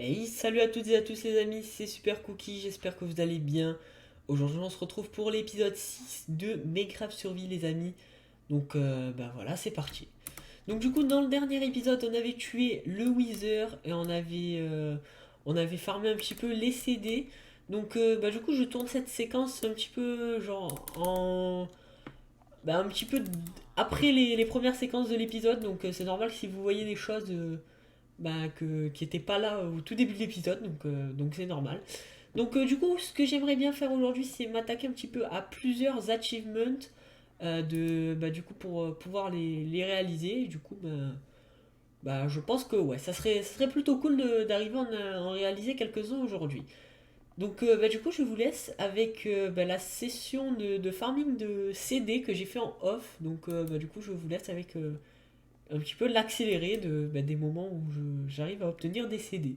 Hey, salut à toutes et à tous les amis, c'est Super Cookie, j'espère que vous allez bien. Aujourd'hui on se retrouve pour l'épisode 6 de Minecraft Survie les amis. Donc bah voilà, c'est parti. Donc du coup dans le dernier épisode on avait tué le Wither et on avait farmé un petit peu les CD. Donc bah du coup je tourne cette séquence un petit peu genre un petit peu après les premières séquences de l'épisode. Donc c'est normal si vous voyez des choses qui n'était pas là au tout début de l'épisode, donc c'est normal. Donc du coup, ce que j'aimerais bien faire aujourd'hui, c'est m'attaquer un petit peu à plusieurs achievements du coup pour pouvoir les réaliser. Et du coup, je pense que ouais, ça serait plutôt cool d'arriver à en réaliser quelques-uns aujourd'hui. Donc du coup, je vous laisse avec la session de farming de CD que j'ai fait en off. Donc du coup, je vous laisse avec un petit peu l'accélérer des moments où j'arrive à obtenir des CD.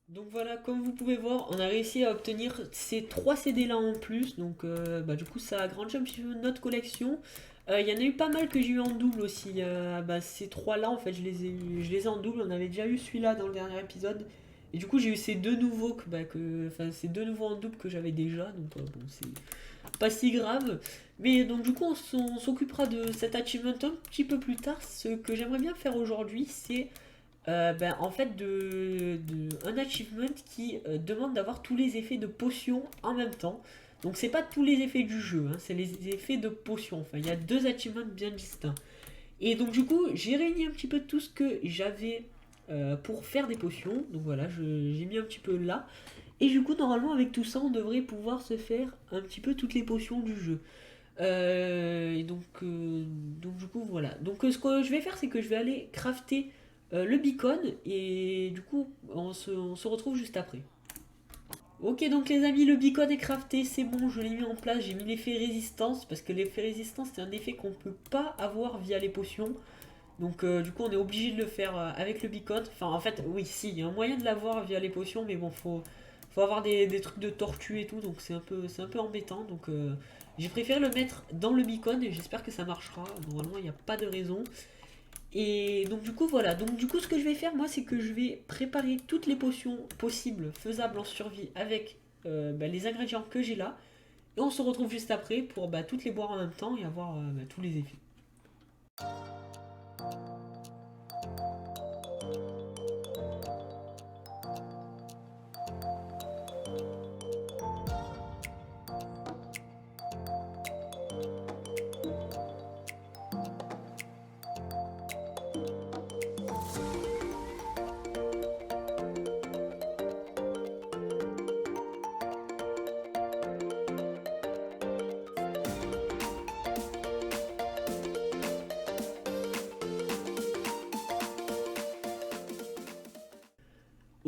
Donc voilà, comme vous pouvez voir, on a réussi à obtenir ces 3 CD là en plus. Donc du coup, ça a agrandi un petit peu notre collection. Il y en a eu pas mal que j'ai eu en double aussi. Ces 3 là, en fait, je les ai en double. On avait déjà eu celui-là dans le dernier épisode. Et du coup, j'ai eu ces deux nouveaux ces deux nouveaux en double que j'avais déjà. Donc bon, c'est pas si grave. Mais donc du coup, on s'occupera de cet achievement un petit peu plus tard. Ce que j'aimerais bien faire aujourd'hui, c'est en fait un achievement qui demande d'avoir tous les effets de potion en même temps. Donc c'est pas tous les effets du jeu, hein, c'est les effets de potion. Enfin, il y a deux achievements bien distincts. Et donc du coup, j'ai réuni un petit peu tout ce que j'avais pour faire des potions. Donc voilà, j'ai mis un petit peu là. Et du coup, normalement, avec tout ça, on devrait pouvoir se faire un petit peu toutes les potions du jeu. Donc du coup, voilà. Donc ce que je vais faire, c'est que je vais aller crafter le beacon et du coup, on se retrouve juste après. Ok, donc les amis, le beacon est crafté, c'est bon, je l'ai mis en place, j'ai mis l'effet résistance parce que l'effet résistance c'est un effet qu'on peut pas avoir via les potions. Donc du coup, on est obligé de le faire avec le beacon. Enfin, en fait, oui, si, il y a un moyen de l'avoir via les potions, mais bon, faut avoir des trucs de tortue et tout, donc c'est un peu embêtant. Donc j'ai préféré le mettre dans le beacon et j'espère que ça marchera. Normalement, il n'y a pas de raison. Et donc du coup voilà, donc du coup ce que je vais faire moi c'est que je vais préparer toutes les potions possibles, faisables en survie avec les ingrédients que j'ai là. Et on se retrouve juste après pour toutes les boire en même temps et avoir tous les effets.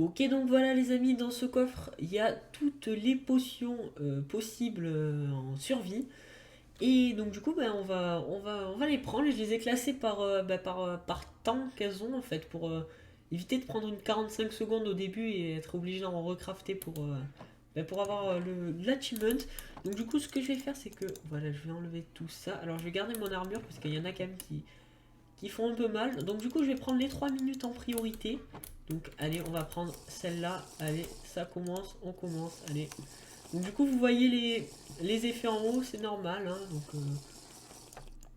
Ok, donc voilà les amis, dans ce coffre, il y a toutes les potions possibles en survie. Et donc du coup, bah, on va les prendre. Je les ai classées par temps qu'elles ont en fait, pour éviter de prendre une 45 secondes au début et être obligé d'en recrafter pour avoir l'achievement. Donc du coup, ce que je vais faire, c'est que voilà, je vais enlever tout ça. Alors je vais garder mon armure parce qu'il y en a quand même qui font un peu mal. Donc du coup, je vais prendre les 3 minutes en priorité. Donc allez, on va prendre celle-là. Allez, ça commence, on commence. Allez. Donc du coup, vous voyez les effets en haut, c'est normal. Hein,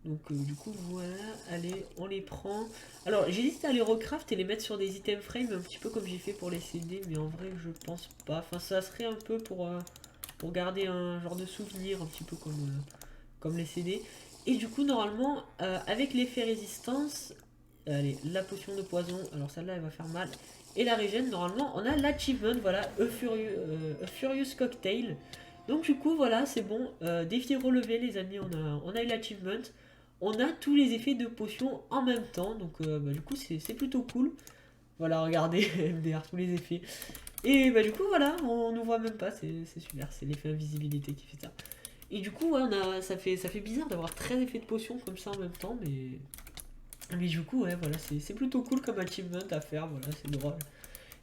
du coup, voilà. Allez, on les prend. Alors, j'hésite à les recraft et les mettre sur des items frame, un petit peu comme j'ai fait pour les CD. Mais en vrai, je pense pas. Enfin, ça serait un peu pour garder un genre de souvenir, un petit peu comme les CD. Et du coup, normalement, avec l'effet résistance, allez, la potion de poison, alors celle-là, elle va faire mal. Et la régène, normalement, on a l'achievement, voilà, A Furious Cocktail. Donc du coup, voilà, c'est bon. Défi relevé, les amis, on a eu l'achievement. On a tous les effets de potion en même temps, donc du coup, c'est plutôt cool. Voilà, regardez, derrière tous les effets. Et du coup, voilà, on ne voit même pas, c'est super, c'est l'effet invisibilité qui fait ça. Et du coup, ouais, ça fait bizarre d'avoir 13 effets de potion comme ça en même temps, mais du coup, ouais, voilà, c'est plutôt cool comme achievement à faire, voilà, c'est drôle.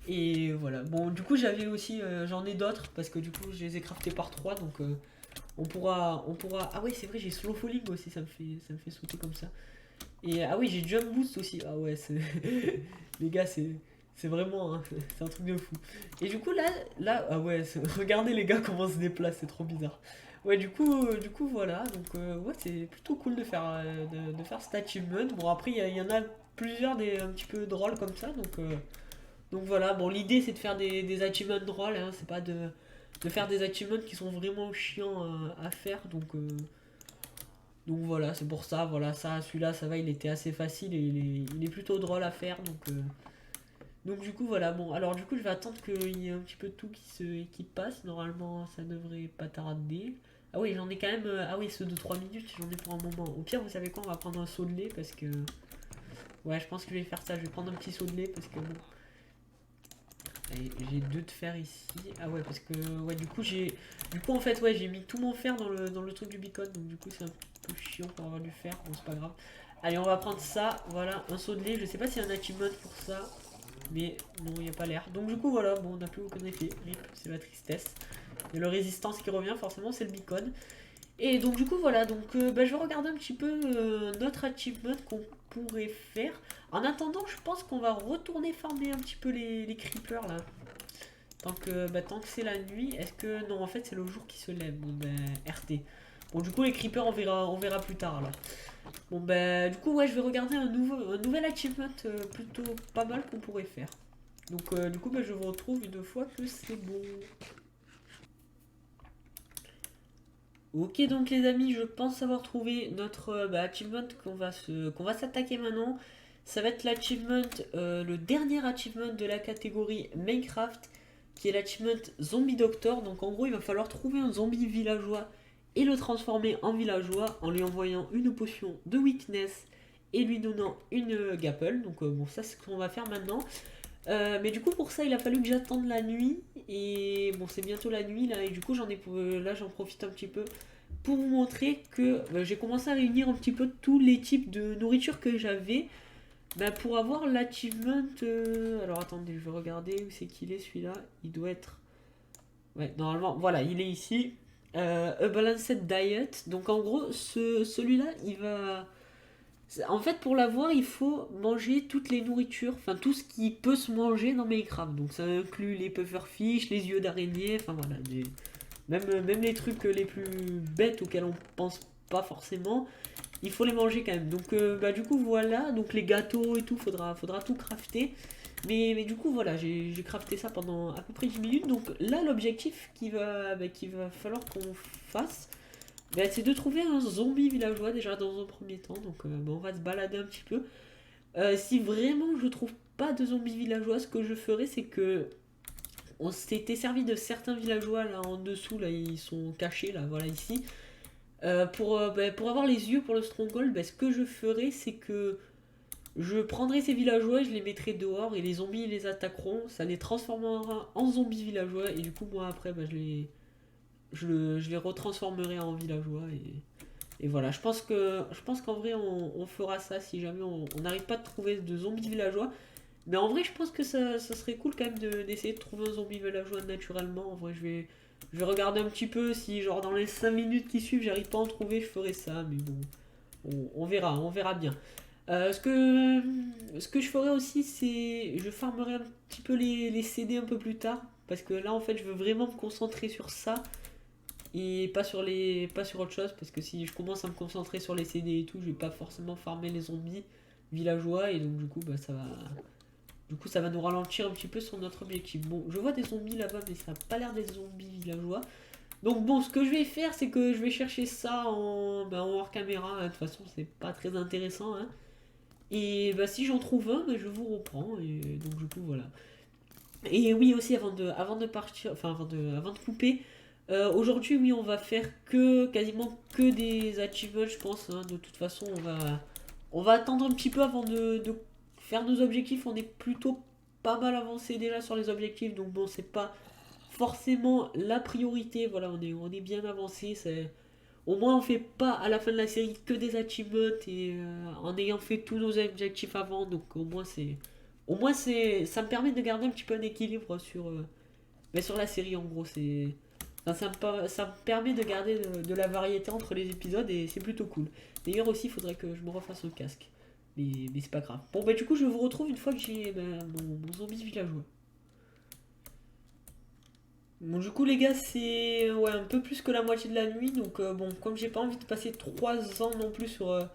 Et voilà, bon, du coup, j'avais aussi, j'en ai d'autres, parce que du coup, je les ai craftés par 3 donc on pourra. Ah ouais, c'est vrai, j'ai slow falling aussi, ça me fait sauter comme ça. Et ah oui, j'ai jump boost aussi, ah ouais, les gars, c'est vraiment, hein, c'est un truc de fou. Et du coup, là, ah ouais, regardez les gars comment se déplacent, c'est trop bizarre. Ouais, du coup, voilà, donc ouais, c'est plutôt cool de faire cet achievement. Bon, après, il y en a plusieurs un petit peu drôles comme ça, donc voilà. Bon, l'idée c'est de faire des achievements drôles, hein, c'est pas de faire des achievements qui sont vraiment chiants à faire, donc voilà, c'est pour ça, voilà, celui-là, ça va, il était assez facile et il est plutôt drôle à faire, donc du coup, voilà, bon, alors du coup, je vais attendre qu'il y ait un petit peu tout qui passe. Normalement, ça devrait pas tarder. Ah oui, j'en ai quand même. Ah oui, ceux de 3 minutes, j'en ai pour un moment. Au pire, vous savez quoi, on va prendre un saut de lait parce que. Ouais, je pense que je vais faire ça. Je vais prendre un petit saut de lait parce que bon. Allez, j'ai 2 de fer ici. Ah ouais, parce que. Ouais, du coup, j'ai. Du coup, en fait, ouais, j'ai mis tout mon fer dans le truc du beacon. Donc, du coup, c'est un peu chiant pour avoir du fer. Bon, c'est pas grave. Allez, on va prendre ça. Voilà, un saut de lait. Je sais pas s'il y a un achievement pour ça. Mais non, il n'y a pas l'air. Donc du coup voilà, bon, on n'a plus aucun effet. Rip, c'est la tristesse. Et le résistance qui revient, forcément, c'est le beacon. Et donc du coup voilà, donc je vais regarder un petit peu notre achievement qu'on pourrait faire. En attendant, je pense qu'on va retourner farmer un petit peu les creepers là. Tant que c'est la nuit, est-ce que... Non, en fait c'est le jour qui se lève. Bon ben, RT. Bon du coup les creepers on verra plus tard alors. Bon ben du coup ouais, je vais regarder un nouvel achievement plutôt pas mal qu'on pourrait faire. Donc du coup je vous retrouve une fois que c'est bon. Ok donc les amis, je pense avoir trouvé notre achievement qu'on va s'attaquer maintenant. Ça va être l'achievement, le dernier achievement de la catégorie Minecraft, qui est l'achievement Zombie Doctor. Donc en gros il va falloir trouver un zombie villageois et le transformer en villageois en lui envoyant une potion de weakness et lui donnant une gapple. Donc bon, ça c'est ce qu'on va faire maintenant. Mais du coup pour ça il a fallu que j'attende la nuit. Et bon, c'est bientôt la nuit là, et du coup j'en profite un petit peu pour vous montrer que j'ai commencé à réunir un petit peu tous les types de nourriture que j'avais, pour avoir l'achievement. Alors attendez, je vais regarder où c'est qu'il est celui-là. Il doit être... Ouais, normalement, voilà, il est ici. A Balanced Diet. Donc en gros, celui-là, il va... En fait, pour l'avoir, il faut manger toutes les nourritures, enfin tout ce qui peut se manger dans Minecraft. Donc ça inclut les pufferfish, les yeux d'araignée, enfin voilà, même les trucs les plus bêtes auxquels on pense pas forcément, il faut les manger quand même. Donc du coup voilà, donc les gâteaux et tout, faudra tout crafter. Mais du coup voilà, j'ai crafté ça pendant à peu près 10 minutes. Donc là l'objectif qu'il va falloir qu'on fasse, c'est de trouver un zombie villageois déjà dans un premier temps. Donc on va se balader un petit peu. Si vraiment je trouve pas de zombies villageois, ce que je ferai c'est que on s'était servi de certains villageois là en dessous, là ils sont cachés là, voilà ici. Pour avoir les yeux pour le stronghold, ce que je ferai c'est que Je prendrai ces villageois, je les mettrai dehors et les zombies les attaqueront. Ça les transformera en zombies villageois et du coup moi après bah, je les retransformerai en villageois et voilà. Je pense qu'en vrai on fera ça si jamais on n'arrive pas à trouver de zombies villageois. Mais en vrai je pense que ça serait cool quand même d'essayer de trouver un zombie villageois naturellement. En vrai je vais regarder un petit peu si genre dans les 5 minutes qui suivent j'arrive pas à en trouver, je ferai ça. Mais bon, on verra bien. Ce que je ferai aussi, c'est. Je farmerai un petit peu les CD un peu plus tard. Parce que là, en fait, je veux vraiment me concentrer sur ça. Et pas sur autre chose. Parce que si je commence à me concentrer sur les CD et tout, je vais pas forcément farmer les zombies villageois. Et donc, du coup, bah, ça va. Du coup, ça va nous ralentir un petit peu sur notre objectif. Bon, je vois des zombies là-bas, mais ça n'a pas l'air des zombies villageois. Donc, bon, ce que je vais faire, c'est que je vais chercher ça en hors caméra. Hein. De toute façon, c'est pas très intéressant. Hein. Et bah, si j'en trouve un, bah, je vous reprends. Et donc du coup voilà. Et oui aussi avant de partir, enfin avant de couper, aujourd'hui oui on va faire quasiment que des achievements je pense. Hein. De toute façon on va attendre un petit peu avant de faire nos objectifs. On est plutôt pas mal avancé déjà sur les objectifs. Donc bon c'est pas forcément la priorité. Voilà on est bien avancé. Au moins on fait pas à la fin de la série que des achievements et en ayant fait tous nos objectifs avant, donc au moins c'est ça me permet de garder un petit peu un équilibre sur mais sur la série en gros c'est ça me permet de garder de la variété entre les épisodes et c'est plutôt cool. D'ailleurs aussi il faudrait que je me refasse un casque. Mais c'est pas grave. Bon bah du coup je vous retrouve une fois que j'ai mon zombie villageois. Bon, du coup, les gars, c'est ouais, un peu plus que la moitié de la nuit. Donc, bon, comme j'ai pas envie de passer 3 ans non plus sur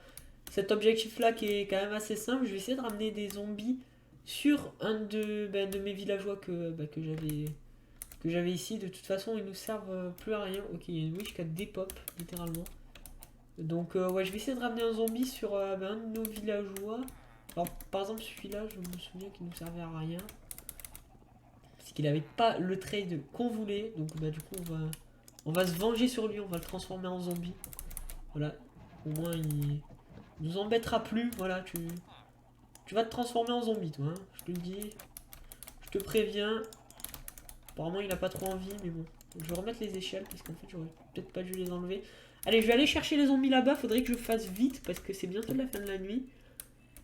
cet objectif-là qui est quand même assez simple, je vais essayer de ramener des zombies sur un de mes villageois que j'avais ici. De toute façon, ils nous servent plus à rien. Ok, il y a une witch qui a des pop, littéralement. Donc, ouais, je vais essayer de ramener un zombie sur un de nos villageois. Alors, par exemple, celui-là, je me souviens qu'il nous servait à rien. Parce qu'il avait pas le trade qu'on voulait. Donc bah du coup on va se venger sur lui, on va le transformer en zombie. Voilà. Au moins il nous embêtera plus. Voilà, tu vas te transformer en zombie toi. Hein. Je te le dis. Je te préviens. Apparemment il a pas trop envie, mais bon. Donc, je vais remettre les échelles parce qu'en fait j'aurais peut-être pas dû les enlever. Allez, je vais aller chercher les zombies là-bas. Faudrait que je fasse vite parce que c'est bientôt la fin de la nuit.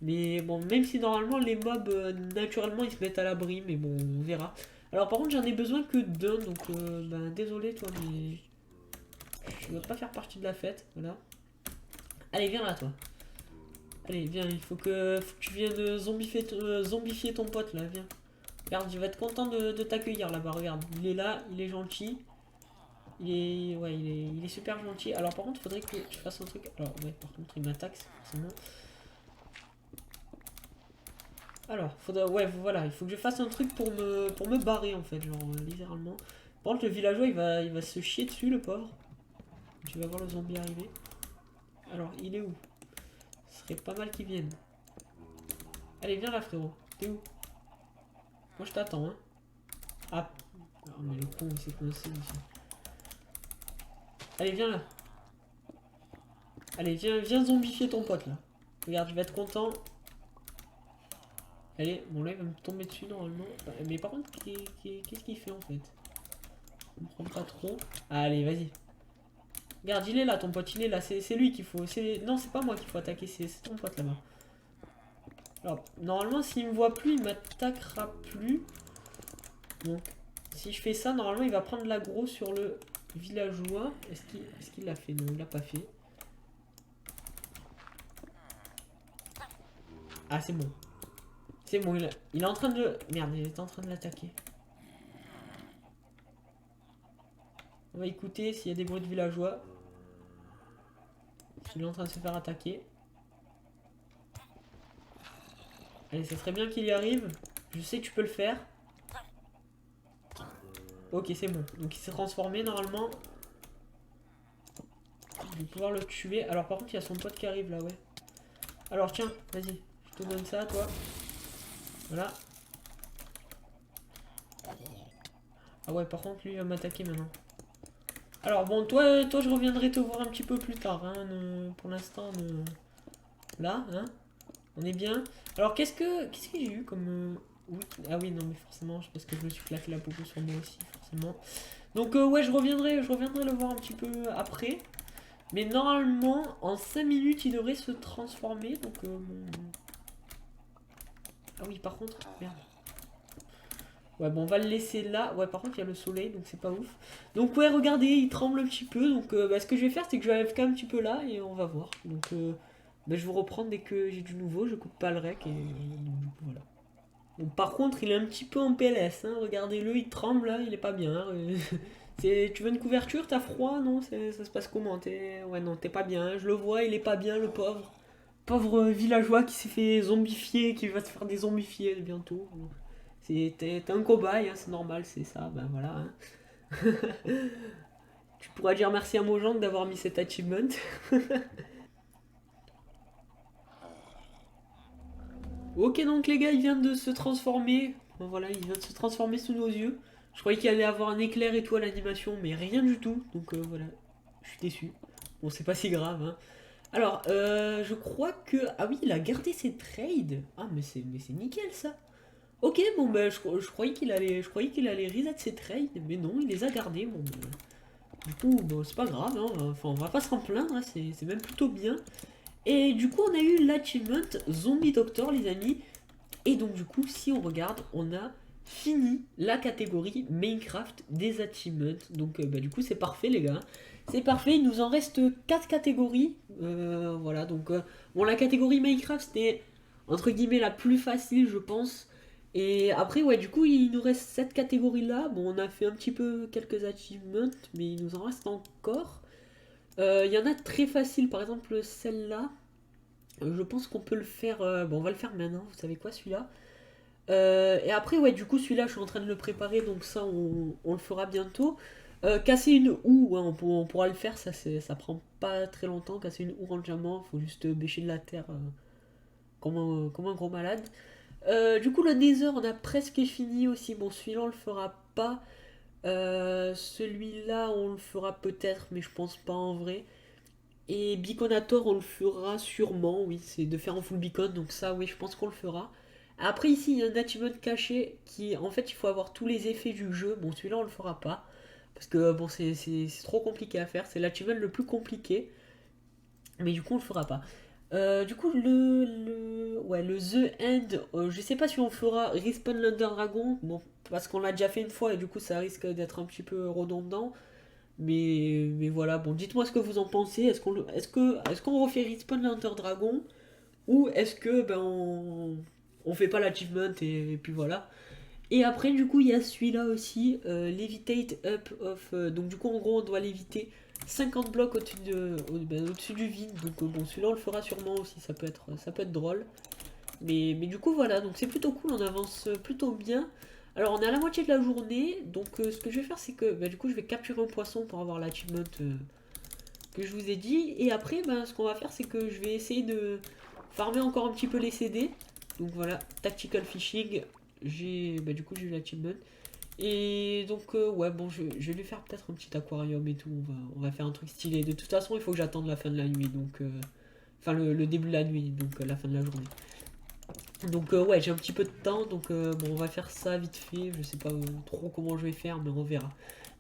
Mais bon, même si normalement les mobs naturellement ils se mettent à l'abri, mais bon, on verra. Alors par contre j'en ai besoin que d'un, donc ben, désolé toi, mais je ne veux pas faire partie de la fête, voilà. Allez, viens là toi. Allez, viens, faut que tu viennes zombifier ton pote là, viens. Regarde, il va être content de t'accueillir là-bas, regarde. Il est là, il est gentil. Ouais, il est super gentil. Alors par contre, faudrait que tu fasses un truc. Alors ouais, par contre, il m'attaque, forcément. Alors, ouais, voilà, il faut que je fasse un truc pour me barrer en fait, genre littéralement. Par contre, le villageois il va se chier dessus, le pauvre. Tu vas voir le zombie arriver. Alors, il est où? Ce serait pas mal qu'il vienne. Allez, viens là, frérot. T'es où? Moi, je t'attends, hein. Ah, oh, mais le con, il s'est coincé ici. Allez, viens là. Allez, viens zombifier ton pote là. Regarde, il va être content. Allez, bon là, il va me tomber dessus normalement. Mais par contre, qu'est-ce qu'il fait en fait? Je comprends pas trop. Allez, vas-y. Regarde, il est là, ton pote, il est là. C'est lui qu'il faut. Non, c'est pas moi qu'il faut attaquer, c'est ton pote là-bas. Alors, normalement, s'il me voit plus, il m'attaquera plus. Donc, si je fais ça, normalement, il va prendre l'aggro sur le villageois. Est-ce qu'il l'a fait? Non, il l'a pas fait. Ah, c'est bon. C'est bon, il est en train de... Merde, il est en train de l'attaquer. On va écouter s'il y a des bruits de villageois. Il est en train de se faire attaquer. Allez, ça serait bien qu'il y arrive. Je sais que tu peux le faire. Ok, c'est bon. Donc il s'est transformé normalement. Je vais pouvoir le tuer. Alors par contre, il y a son pote qui arrive là, ouais. Alors tiens, vas-y. Je te donne ça, toi. Voilà. Ah ouais, par contre, lui, il va m'attaquer maintenant. Alors bon, toi, je reviendrai te voir un petit peu plus tard. Hein, pour l'instant, là, hein. On est bien. Alors qu'est-ce que j'ai eu comme... oui. Ah oui, non mais forcément, c'est parce que je me suis claqué la popo sur moi aussi, forcément. Donc ouais, je reviendrai le voir un petit peu après. Mais normalement, en 5 minutes, il devrait se transformer. Donc ah oui, par contre, merde. Ouais, bon, on va le laisser là. Ouais, par contre, il y a le soleil, donc c'est pas ouf. Donc ouais, regardez, il tremble un petit peu. Donc bah, ce que je vais faire, c'est que je vais AFK un petit peu là et on va voir. Donc bah, je vous reprends dès que j'ai du nouveau. Je coupe pas le rec et donc, du coup, voilà. Donc par contre, il est un petit peu en PLS. Hein. Regardez-le, il tremble là, il est pas bien. Hein. Tu veux une couverture, t'as froid, non? Ça se passe comment? Ouais, non, t'es pas bien. Hein. Je le vois, il est pas bien, le pauvre. Pauvre villageois qui s'est fait zombifier, qui va se faire dézombifier bientôt. T'es un cobaye, hein, c'est normal, c'est ça, ben voilà. Hein. Tu pourras dire merci à Mojang d'avoir mis cet achievement. Ok, donc les gars, il vient de se transformer. Bon, voilà, il vient de se transformer sous nos yeux. Je croyais qu'il allait avoir un éclair et tout à l'animation, mais rien du tout. Donc voilà, je suis déçu. Bon, c'est pas si grave. Hein. Alors, je crois que... Ah oui, il a gardé ses trades. Ah, mais c'est nickel ça. Ok, bon, ben, je croyais qu'il allait reset ses trades, mais non, il les a gardés. Bon, ben, du coup, bon, c'est pas grave, hein, enfin, on va pas s'en plaindre, hein, c'est même plutôt bien. Et du coup, on a eu l'achievement Zombie Doctor, les amis. Et donc, du coup, si on regarde, on a fini la catégorie Minecraft des achievements. Donc, bah, du coup, c'est parfait, les gars. C'est parfait, il nous en reste 4 catégories. Voilà, donc, bon, la catégorie Minecraft, c'était entre guillemets la plus facile, je pense. Et après, ouais, du coup, il nous reste cette catégorie-là. Bon, on a fait un petit peu quelques achievements, mais il nous en reste encore. Il y en a très faciles, par exemple celle-là. Je pense qu'on peut le faire. Bon, on va le faire maintenant. Vous savez quoi, celui-là? Et après, ouais, du coup, celui-là, je suis en train de le préparer, donc ça, on le fera bientôt. Casser une houe, ouais, on pourra le faire, ça prend pas très longtemps. Casser une houe en diamant, faut juste bêcher de la terre comme un gros malade. Du coup, le Nether, on a presque fini aussi. Bon, celui-là, on le fera pas. Celui-là, on le fera peut-être, mais je pense pas en vrai. Et Beaconator, on le fera sûrement, oui, c'est de faire en full beacon, donc ça, oui, je pense qu'on le fera. Après, ici, il y a un achievement caché qui, en fait, il faut avoir tous les effets du jeu. Bon, celui-là, on le fera pas. Parce que, bon, c'est trop compliqué à faire. C'est l'achievement le plus compliqué. Mais du coup, on le fera pas. Du coup, ouais, le The End, je sais pas si on fera Respawn l'Under Dragon. Bon, parce qu'on l'a déjà fait une fois et du coup, ça risque d'être un petit peu redondant. Mais voilà, bon, dites-moi ce que vous en pensez. Est-ce qu'on refait Respawn l'Under Dragon ou est-ce que ben on fait pas l'achievement et puis voilà. Et après du coup il y a celui-là aussi, Levitate Up of. Donc du coup en gros on doit léviter 50 blocs au-dessus du vide. Donc bon celui-là on le fera sûrement aussi, ça peut être drôle. Mais du coup voilà, donc c'est plutôt cool, on avance plutôt bien. Alors on est à la moitié de la journée, donc ce que je vais faire c'est que du coup je vais capturer un poisson pour avoir l'achievement que je vous ai dit. Et après ce qu'on va faire c'est que je vais essayer de farmer encore un petit peu les CD. Donc voilà, tactical fishing, du coup j'ai eu l'achievement. Et donc ouais bon je vais lui faire peut-être un petit aquarium et tout, on va faire un truc stylé. De toute façon il faut que j'attende la fin de la nuit, donc enfin le début de la nuit, donc la fin de la journée. Donc ouais j'ai un petit peu de temps, donc bon on va faire ça vite fait, je sais pas trop comment je vais faire mais on verra.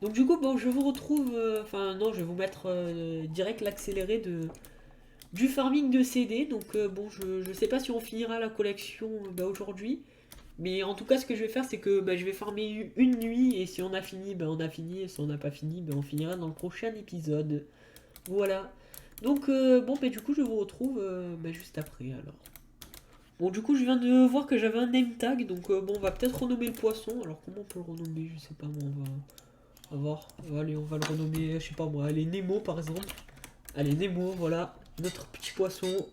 Donc du coup bon je vous retrouve, enfin non je vais vous mettre direct l'accéléré du farming de CD. Donc bon je sais pas si on finira la collection aujourd'hui. Mais en tout cas ce que je vais faire c'est que je vais farmer une nuit et si on a fini on a fini et si on n'a pas fini on finira dans le prochain épisode. Voilà. Donc bon du coup je vous retrouve juste après alors. Bon, du coup, je viens de voir que j'avais un name tag, donc bon, on va peut-être renommer le poisson. Alors, comment on peut le renommer? Je sais pas, moi, on va voir. Allez, on va le renommer, je sais pas moi, allez, Nemo par exemple. Allez, Nemo, voilà, notre petit poisson.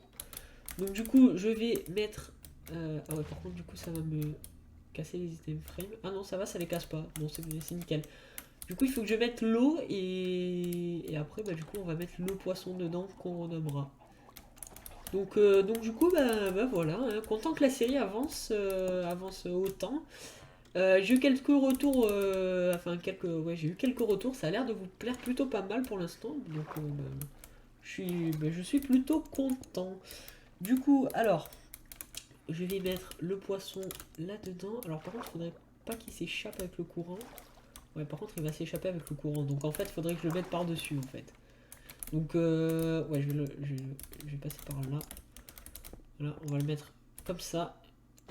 Donc, du coup, je vais mettre. Ah ouais, par contre, du coup, ça va me casser les item frames. Ah non, ça va, ça les casse pas. Bon, c'est nickel. Du coup, il faut que je mette l'eau et après, du coup, on va mettre le poisson dedans qu'on renommera. Donc du coup, voilà, hein, content que la série avance autant. J'ai eu quelques retours, ouais, j'ai eu quelques retours, ça a l'air de vous plaire plutôt pas mal pour l'instant. Donc je suis plutôt content. Du coup, alors, je vais mettre le poisson là-dedans. Alors par contre, il faudrait pas qu'il s'échappe avec le courant. Ouais, par contre, il va s'échapper avec le courant. Donc en fait, il faudrait que je le mette par-dessus en fait. Donc ouais, je vais passer par là. Voilà, on va le mettre comme ça,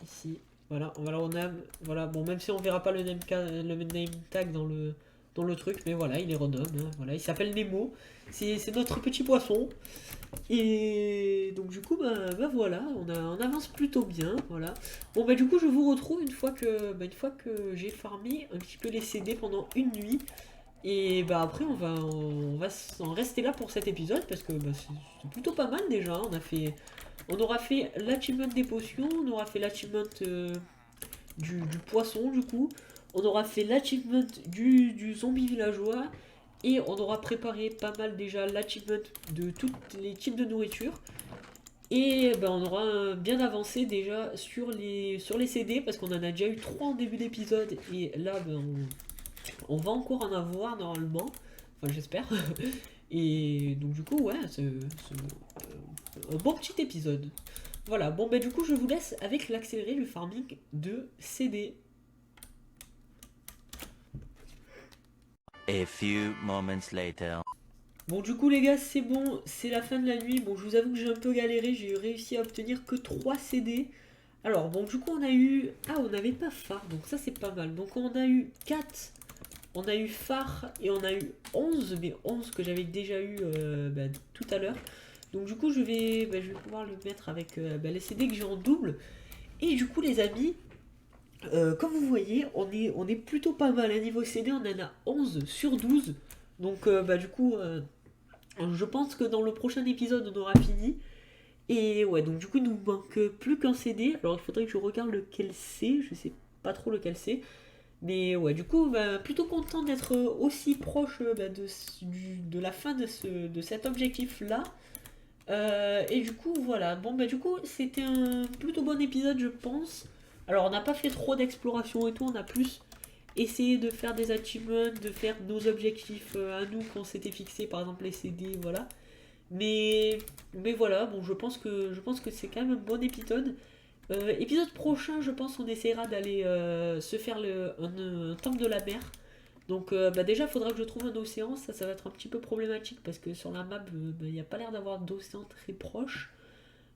ici. Voilà, on va le rename. Voilà, bon, même si on verra pas le name tag dans le truc, mais voilà, il est renomme. Hein, voilà, il s'appelle Nemo. C'est notre petit poisson. Et donc du coup, bah voilà, on avance plutôt bien, voilà. Bon bah du coup, je vous retrouve une fois que j'ai farmé un petit peu les CD pendant une nuit. Et bah après, on va s'en rester là pour cet épisode parce que bah, c'est plutôt pas mal déjà. On aura fait l'achievement des potions, on aura fait l'achievement du poisson du coup, on aura fait l'achievement du zombie villageois et on aura préparé pas mal déjà l'achievement de tous les types de nourriture. Et ben, on aura bien avancé déjà sur les CD parce qu'on en a déjà eu 3 en début d'épisode et là ben, on va encore en avoir normalement, enfin j'espère. Et donc du coup ouais, c'est un bon petit épisode. Voilà, bon bah du coup je vous laisse avec l'accéléré du farming de CD. A few moments later. Bon du coup les gars c'est bon, c'est la fin de la nuit. Bon je vous avoue que j'ai un peu galéré, j'ai réussi à obtenir que 3 CD. Alors bon du coup on a eu... Ah on n'avait pas phare, donc ça c'est pas mal. Donc on a eu 4, on a eu phare et on a eu 11, mais 11 que j'avais déjà eu tout à l'heure. Donc du coup je vais pouvoir le mettre avec les CD que j'ai en double. Et du coup les amis, comme vous voyez, on est plutôt pas mal. À niveau CD, on en a 11 sur 12. Donc du coup, je pense que dans le prochain épisode, on aura fini. Et ouais, donc du coup, il nous manque plus qu'un CD. Alors il faudrait que je regarde lequel c'est. Je sais pas trop lequel c'est. Mais ouais, du coup, plutôt content d'être aussi proche de la fin de cet objectif-là. Et du coup, voilà. Bon, du coup, c'était un plutôt bon épisode, je pense. Alors, on n'a pas fait trop d'exploration et tout, on a plus essayé de faire des achievements, de faire nos objectifs à nous qu'on s'était fixé, par exemple les CD, voilà. Mais voilà, bon, je pense que c'est quand même un bon épisode. Épisode prochain, je pense, on essaiera d'aller se faire un temple de la mer. Donc déjà, il faudra que je trouve un océan, ça va être un petit peu problématique parce que sur la map, il n'y a pas l'air d'avoir d'océan très proche.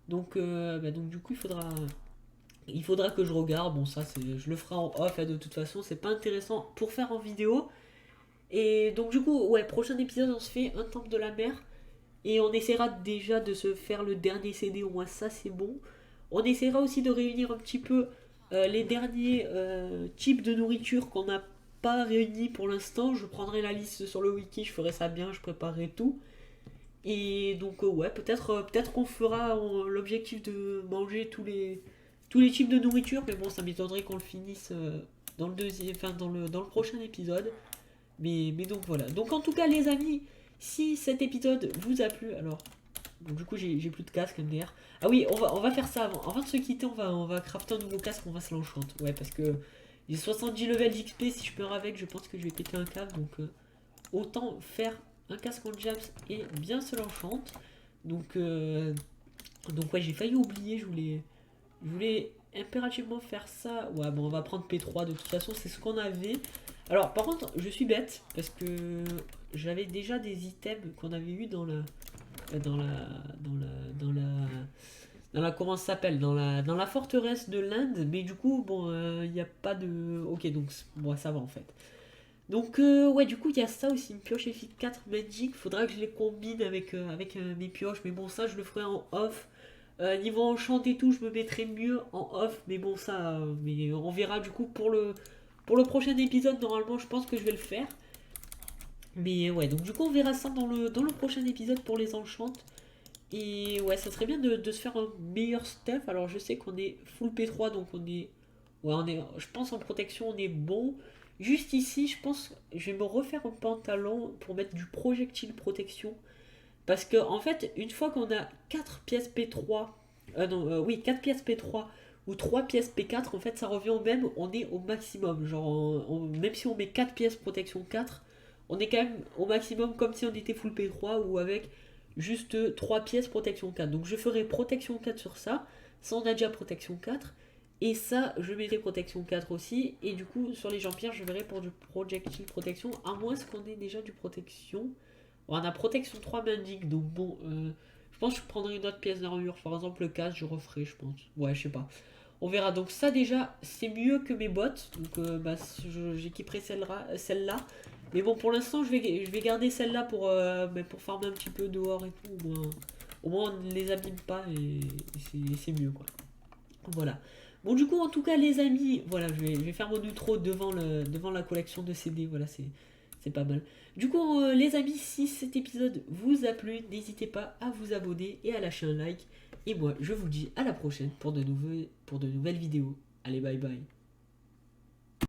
Donc, donc du coup, il faudra que je regarde. Bon, ça, je le ferai en off, de toute façon, c'est pas intéressant pour faire en vidéo. Et donc du coup, ouais, prochain épisode, on se fait un temple de la mer. Et on essaiera déjà de se faire le dernier CD, au moins ça, c'est bon. On essaiera aussi de réunir un petit peu les derniers types de nourriture qu'on n'a pas réunis pour l'instant. Je prendrai la liste sur le wiki, je ferai ça bien, je préparerai tout. Et donc ouais, peut-être qu'on fera l'objectif de manger tous les types de nourriture, mais bon, ça m'étonnerait qu'on le finisse dans le deuxième, enfin dans le prochain épisode. Mais donc voilà. Donc en tout cas les amis, si cet épisode vous a plu, alors bon, du coup j'ai plus de casque MDR. Ah oui, on va faire ça avant de se quitter, on va crafter un nouveau casque, on va se l'enchante. Ouais, parce que j'ai 70 levels d'XP, si je meurs avec, je pense que je vais péter un câble, donc autant faire un casque en jams et bien se l'enchante. Donc ouais, j'ai failli oublier, je voulais impérativement faire ça. Ouais, bon, on va prendre P3 de toute façon, c'est ce qu'on avait. Alors, par contre, je suis bête parce que j'avais déjà des items qu'on avait eu dans la. Dans la. Dans la. Dans la. Dans la comment ça s'appelle dans la forteresse de l'Inde, mais du coup, bon, il n'y a pas de. Ok, donc, bon, ça va en fait. Donc, ouais, du coup, il y a ça aussi, une pioche FX4 Magic. Faudra que je les combine avec mes pioches, mais bon, ça, je le ferai en off. Niveau enchant et tout, je me mettrai mieux en off, mais bon, ça, mais on verra du coup pour le prochain épisode. Normalement, je pense que je vais le faire. Mais ouais, donc du coup, on verra ça dans le prochain épisode pour les enchantes. Et ouais, ça serait bien de se faire un meilleur stuff. Alors, je sais qu'on est full P3, donc on est. Ouais, je pense en protection, on est bon. Juste ici, je pense je vais me refaire un pantalon pour mettre du projectile protection. Parce que en fait, une fois qu'on a 4 pièces P3, non, oui, 4 pièces P3 ou 3 pièces P4, en fait, ça revient au même, on est au maximum. Genre, même si on met 4 pièces protection 4, on est quand même au maximum comme si on était full P3 ou avec juste 3 pièces protection 4. Donc je ferai protection 4 sur ça. Ça, on a déjà protection 4. Et ça, je mettrai protection 4 aussi. Et du coup, sur les Jean-Pierre, je verrai pour du projectile protection. À moins qu'on ait déjà du protection. Bon, on a protection 3 m'indique. Donc bon, je pense que je prendrai une autre pièce d'armure. Par exemple, le casque, je referai, je pense. Ouais, je sais pas. On verra. Donc ça, déjà, c'est mieux que mes bottes. Donc j'équiperai celle-là. Mais bon, pour l'instant, je vais garder celle-là pour farmer un petit peu dehors et tout. Au moins on ne les abîme pas et c'est mieux, quoi. Voilà. Bon, du coup, en tout cas, les amis, voilà, je vais faire mon outro devant la collection de CD. Voilà, c'est pas mal. Du coup, les amis, si cet épisode vous a plu, n'hésitez pas à vous abonner et à lâcher un like. Et moi, je vous dis à la prochaine pour de nouvelles vidéos. Allez, bye bye.